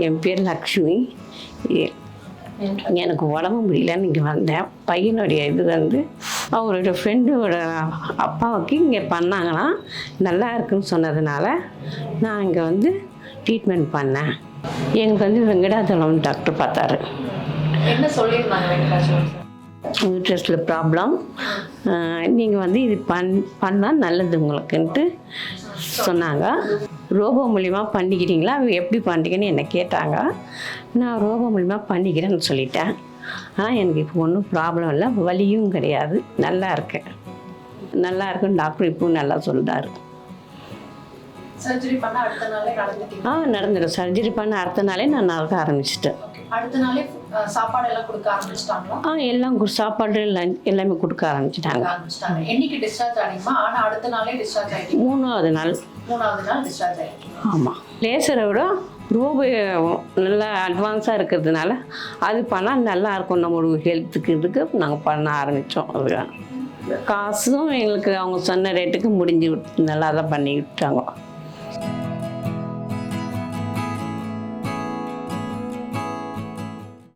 என் பேர் லக்ஷ்மி. எனக்கு உடம்பு முடியலன்னு இங்கே வந்தேன். பையனுடைய இது வந்து அவரோட ஃப்ரெண்டோட அப்பாவுக்கு இங்கே பண்ணாங்கன்னா நல்லா இருக்குன்னு சொன்னதுனால நான் இங்கே வந்து ட்ரீட்மெண்ட் பண்ணேன். எனக்கு வந்து வெங்கடாச்சலம் டாக்டர் பார்த்தாரு. என்ன சொல்லியிருந்தாங்க வெங்கடாச்சலம்? யூட்ரஸில் ப்ராப்ளம், நீங்கள் வந்து இது பண்ணால் நல்லது உங்களுக்குன்ட்டு சொன்னாங்க. ரோபோ மூலிமா பண்ணிக்கிறீங்களா, எப்படி பண்ணுறீங்கன்னு என்னை கேட்டாங்க. நான் ரோபோ மூலிமா பண்ணிக்கிறேன்னு சொல்லிட்டேன். ஆனால் எனக்கு இப்போ ஒன்றும் ப்ராப்ளம் இல்லை, வலியும் கிடையாது, நல்லா இருக்கேன். நல்லா இருக்குன்னு டாக்டர் இப்பவும் நல்லா சொல்கிறாரு. சர்ஜரி பண்ண அடுத்த நாளே நடந்துட்டீங்க? நடந்துடும். சர்ஜரி பண்ண அடுத்த நாளே நான் நடக்க ஆரம்பிச்சிட்டேன். அடுத்த நாளே சாப்பாடு எல்லாம் கொடுக்க ஆரம்பிச்சிட்டாங்களா? எல்லாம் சாப்பாடு எல்லாமே கொடுக்க ஆரம்பிச்சிட்டாங்க. என்னைக்கு டிஸ்சார்ஜ் ஆனீங்களா? ஆனால் அடுத்த நாளே டிஸ்சார்ஜ் ஆகிட்டீங்க? மூணாவது நாள் டிஸ்சார்ஜ் ஆகிட்டீங்க. ஆமாம். லேசரை விட ரோபோ நல்லா அட்வான்ஸாக இருக்கிறதுனால அது பண்ணால் நல்லா இருக்கும், நம்மளோட ஹெல்த்துக்கு இதுக்கு நாங்கள் பண்ண ஆரம்பித்தோம். அதுதான் காசும் எங்களுக்கு அவங்க சொன்ன ரேட்டுக்கு முடிஞ்சு நல்லா தான் பண்ணி விட்டாங்க.